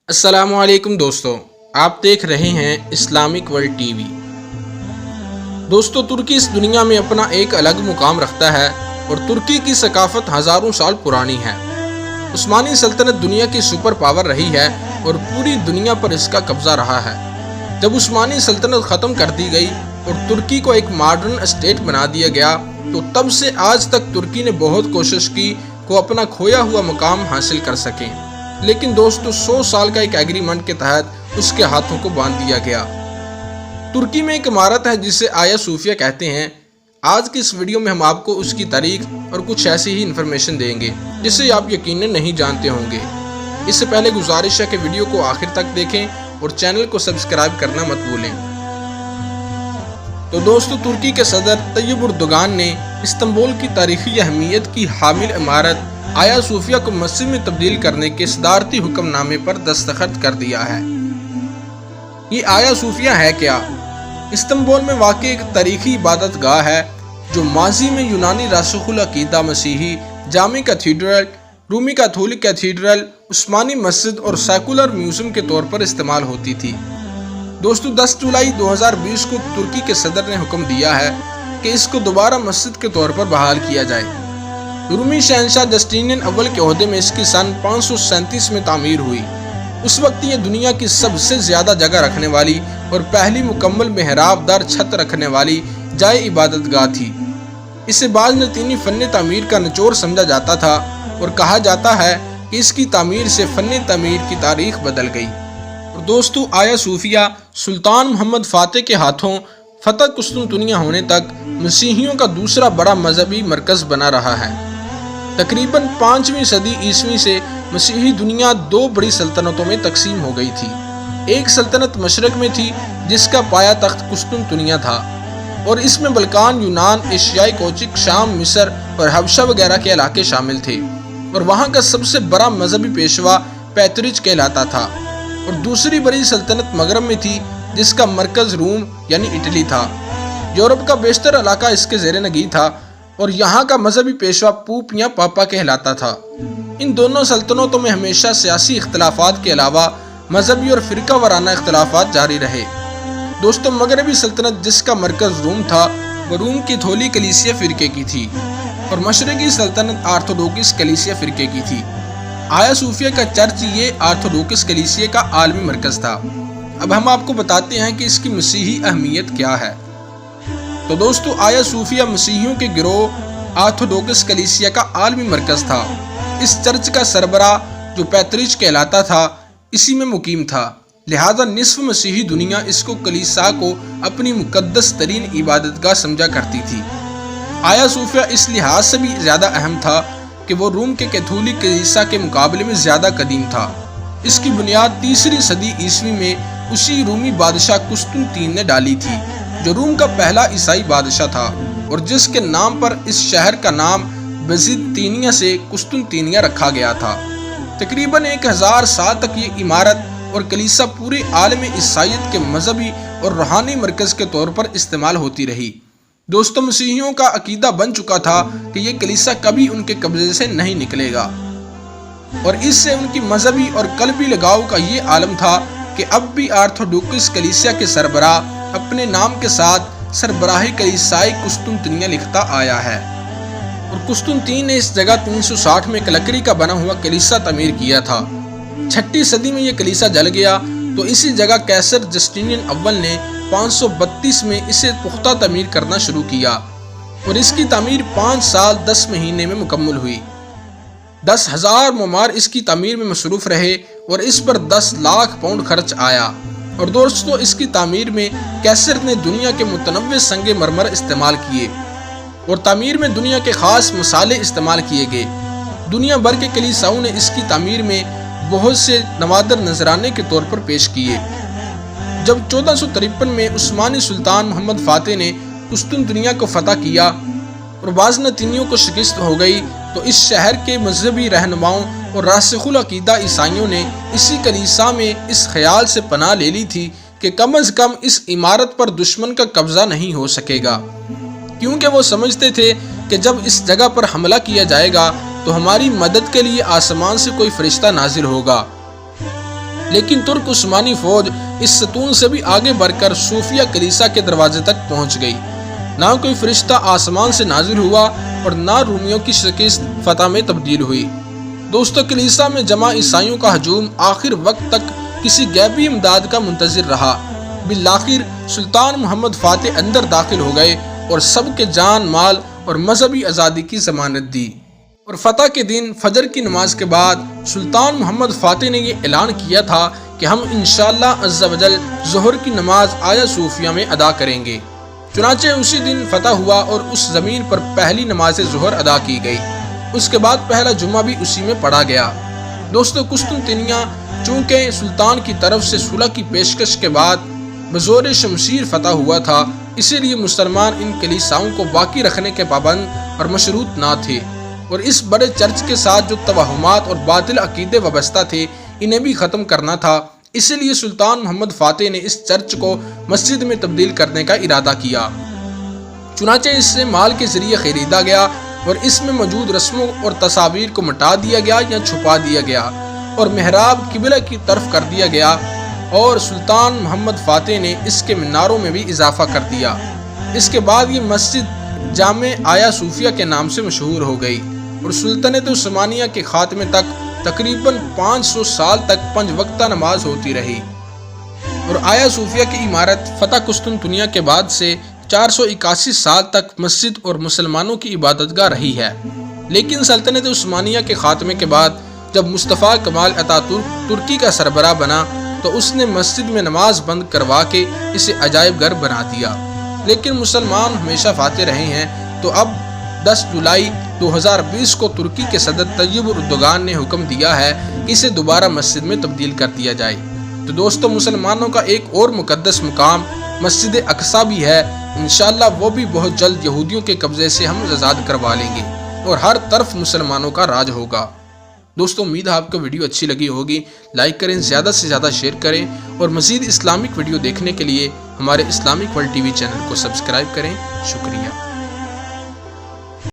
السلام علیکم دوستو، آپ دیکھ رہے ہیں اسلامک ورلڈ ٹی وی۔ دوستو، ترکی اس دنیا میں اپنا ایک الگ مقام رکھتا ہے اور ترکی کی ثقافت ہزاروں سال پرانی ہے۔ عثمانی سلطنت دنیا کی سپر پاور رہی ہے اور پوری دنیا پر اس کا قبضہ رہا ہے۔ جب عثمانی سلطنت ختم کر دی گئی اور ترکی کو ایک ماڈرن اسٹیٹ بنا دیا گیا تو تب سے آج تک ترکی نے بہت کوشش کی کہ اپنا کھویا ہوا مقام حاصل کر سکیں، لیکن دوستو 100 سال کا ایک ایگریمنٹ کے تحت اس کے ہاتھوں کو باندھ دیا گیا۔ ترکی میں ایک عمارت ہے جسے آیا صوفیہ کہتے ہیں۔ آج کی اس ویڈیو میں ہم آپ کو اس کی تاریخ اور کچھ ایسی ہی انفارمیشن دیں گے جسے آپ یقیناً نہیں جانتے ہوں گے۔ اس سے پہلے گزارش ہے کہ ویڈیو کو آخر تک دیکھیں اور چینل کو سبسکرائب کرنا مت بھولیں۔ تو دوستو، ترکی کے صدر طیب اردوغان نے استنبول کی تاریخی اہمیت کی حامل عمارت آیا صوفیہ کو مسجد میں تبدیل کرنے کے صدارتی حکم نامے پر دستخط کر دیا ہے۔ یہ آیا صوفیہ ہے کیا؟ استنبول میں واقع ایک تاریخی عبادت گاہ ہے جو ماضی میں یونانی راسخ العقیدہ مسیحی جامع کیتھیڈرل، رومی کیتھولک کیتھیڈرل، عثمانی مسجد اور سیکولر میوزیم کے طور پر استعمال ہوتی تھی۔ دوستو، 10 جولائی 2020 کو ترکی کے صدر نے حکم دیا ہے کہ اس کو دوبارہ مسجد کے طور پر بحال کیا جائے۔ رومی شہنشاہ جسٹینین اول کے عہدے میں اس کی سن 537 میں تعمیر ہوئی۔ اس وقت یہ دنیا کی سب سے زیادہ جگہ رکھنے والی اور پہلی مکمل محراب دار چھت رکھنے والی جائے عبادت گاہ تھی۔ اسے بعض لاتینی فن تعمیر کا نچوڑ سمجھا جاتا تھا اور کہا جاتا ہے کہ اس کی تعمیر سے فن تعمیر کی تاریخ بدل گئی۔ اور دوستو، آیا صوفیہ سلطان محمد فاتح کے ہاتھوں فتح قسطنطنیہ ہونے تک مسیحیوں کا دوسرا بڑا مذہبی مرکز بنا رہا ہے۔ تقریباً 5ویں صدی عیسوی سے مسیحی دنیا 2 بڑی سلطنتوں میں تقسیم ہو گئی تھی۔ ایک سلطنت مشرق میں تھی جس کا پایا تخت قسطنطنیہ تھا اور اس میں بلقان، یونان، ایشیائی کوچک، شام، مصر اور حبشہ وغیرہ کے علاقے شامل تھے، اور وہاں کا سب سے بڑا مذہبی پیشوا پیترچ کہلاتا تھا۔ اور دوسری بڑی سلطنت مغرب میں تھی جس کا مرکز روم یعنی اٹلی تھا۔ یورپ کا بیشتر علاقہ اس کے زیر نگیں تھا اور یہاں کا مذہبی پیشوا پوپ یا پاپا کہلاتا تھا۔ ان دونوں سلطنتوں میں ہمیشہ سیاسی اختلافات کے علاوہ مذہبی اور فرقہ وارانہ اختلافات جاری رہے۔ دوستو، مغربی سلطنت جس کا مرکز روم تھا وہ روم کیتھولک کلیسیا فرقے کی تھی اور مشرقی سلطنت آرتھوڈوکس کلیسیا فرقے کی تھی۔ آیا صوفیہ کا چرچ یہ آرتھوڈوکس کلیسیا کا عالمی مرکز تھا۔ اب ہم آپ کو بتاتے ہیں کہ اس کی مسیحی اہمیت کیا ہے۔ تو دوستو، آیا صوفیہ مسیحیوں کے گروہ آرتھوڈوکس کلیسیا کا عالمی مرکز تھا۔ اس چرچ کا سربراہ جو پیترچ کہلاتا تھا اسی میں مقیم تھا، لہذا نصف مسیحی دنیا اس کو کلیسا کو اپنی مقدس ترین عبادت گاہ سمجھا کرتی تھی۔ آیا صوفیہ اس لحاظ سے بھی زیادہ اہم تھا کہ وہ روم کے کیتھولک کلیسا کے مقابلے میں زیادہ قدیم تھا۔ اس کی بنیاد 3 صدی عیسوی میں اسی رومی بادشاہ قسطنطین نے ڈالی تھی جو روم کا پہلا عیسائی بادشاہ تھا اور جس کے نام پر اس شہر کا نام بیزنطینیہ سے قسطنطینیہ رکھا گیا تھا۔ تقریباً 1000 سال تک یہ عمارت اور کلیسا پورے عالم عیسائیت کے مذہبی اور روحانی مرکز کے طور پر استعمال ہوتی رہی۔ دوستو، مسیحیوں کا عقیدہ بن چکا تھا کہ یہ کلیسا کبھی ان کے قبضے سے نہیں نکلے گا، اور اس سے ان کی مذہبی اور قلبی لگاؤ کا یہ عالم تھا کہ اب بھی آرتھوڈوکس کلیسیا کے سربراہ اپنے نام کے ساتھ سربراہی کلیسائی قسطنطنیہ لکھتا آیا ہے۔ اور قسطنطین نے اس جگہ 360 میں ایک لکڑی کا بنا ہوا کلیسا تعمیر کیا تھا۔ 6 صدی میں یہ کلیسا جل گیا تو اسی جگہ قیصر جسٹینین اول نے 532 میں اسے پختہ تعمیر کرنا شروع کیا اور اس کی تعمیر 5 سال 10 مہینے میں مکمل ہوئی۔ 10,000 معمار اس کی تعمیر میں مصروف رہے اور اس پر 10 لاکھ پاؤنڈ خرچ آیا۔ اور دوستو، اس کی تعمیر میں قیصر نے دنیا کے متنوع سنگ مرمر استعمال کیے اور تعمیر میں دنیا کے خاص مصالحے استعمال کیے گئے۔ دنیا بھر کے کلیساؤں نے اس کی تعمیر میں بہت سے نوادر نذرانے کے طور پر پیش کیے۔ جب 1453 میں عثمانی سلطان محمد فاتح نے قسطنطنیہ کو فتح کیا اور بازنطینیوں کو شکست ہو گئی تو اس شہر کے مذہبی رہنماؤں اور راسخ العقیدہ عیسائیوں نے اسی کلیسا میں اس خیال سے پناہ لے لی تھی کہ کم از کم اس عمارت پر دشمن کا قبضہ نہیں ہو سکے گا، کیونکہ وہ سمجھتے تھے کہ جب اس جگہ پر حملہ کیا جائے گا تو ہماری مدد کے لیے آسمان سے کوئی فرشتہ نازل ہوگا۔ لیکن ترک عثمانی فوج اس ستون سے بھی آگے بڑھ کر صوفیہ کلیسا کے دروازے تک پہنچ گئی۔ نہ کوئی فرشتہ آسمان سے نازل ہوا اور نہ رومیوں کی شکست فتح میں تبدیل ہوئی۔ دوستو، کلیسا میں جمع عیسائیوں کا ہجوم آخر وقت تک کسی غیبی امداد کا منتظر رہا۔ بالآخر سلطان محمد فاتح اندر داخل ہو گئے اور سب کے جان مال اور مذہبی آزادی کی ضمانت دی۔ اور فتح کے دن فجر کی نماز کے بعد سلطان محمد فاتح نے یہ اعلان کیا تھا کہ ہم انشاءاللہ عز و جل ظہر کی نماز آیا صوفیہ میں ادا کریں گے۔ چنانچہ اسی دن فتح ہوا اور اس زمین پر پہلی نماز ظہر ادا کی گئی۔ اس کے بعد پہلا جمعہ بھی اسی میں پڑھا گیا۔ دوستو، قسطنطنیہ چونکہ سلطان کی طرف سے صلح کی پیشکش کے بعد بزور شمشیر فتح ہوا تھا، اسی لیے مسلمان ان کلیساؤں کو باقی رکھنے کے پابند اور مشروط نہ تھے، اور اس بڑے چرچ کے ساتھ جو توہمات اور باطل عقیدے وابستہ تھے انہیں بھی ختم کرنا تھا۔ اسی لیے سلطان محمد فاتح نے اس چرچ کو مسجد میں تبدیل کرنے کا ارادہ کیا۔ چنانچہ اس سے مال کے ذریعے خریدا گیا اور اس میں موجود رسموں اور تصاویر کو مٹا دیا گیا یا چھپا دیا گیا، اور محراب قبلہ کی طرف کر دیا گیا، اور سلطان محمد فاتح نے اس کے میناروں میں بھی اضافہ کر دیا۔ اس کے بعد یہ مسجد جامع آیا صوفیہ کے نام سے مشہور ہو گئی، اور سلطنت عثمانیہ کے خاتمے تک تقریباً 500 سال تک 5 وقتہ نماز ہوتی رہی۔ اور آیا صوفیہ کی عمارت فتح قسطنطنیہ کے بعد سے 481 سال تک مسجد اور مسلمانوں کی عبادت گاہ رہی ہے۔ لیکن سلطنت عثمانیہ کے خاتمے کے بعد جب مصطفیٰ کمال اتاتورک ترکی کا سربراہ بنا تو اس نے مسجد میں نماز بند کروا کے اسے عجائب گھر بنا دیا۔ لیکن مسلمان ہمیشہ فاتح رہے ہیں، تو اب 10 جولائی 2020 کو ترکی کے صدر طیب اردوغان نے حکم دیا ہے کہ اسے دوبارہ مسجد میں تبدیل کر دیا جائے۔ تو دوستو، مسلمانوں کا ایک اور مقدس مقام مسجد اقصی بھی ہے، انشاءاللہ وہ بھی بہت جلد یہودیوں کے قبضے سے ہم آزاد کروا لیں گے اور ہر طرف مسلمانوں کا راج ہوگا۔ دوستو، امید ہے آپ کو ویڈیو اچھی لگی ہوگی۔ لائک کریں، زیادہ سے زیادہ شیئر کریں، اور مزید اسلامک ویڈیو دیکھنے کے لیے ہمارے Islamic world T V channel کو سبسکرائب کریں۔ شکریہ۔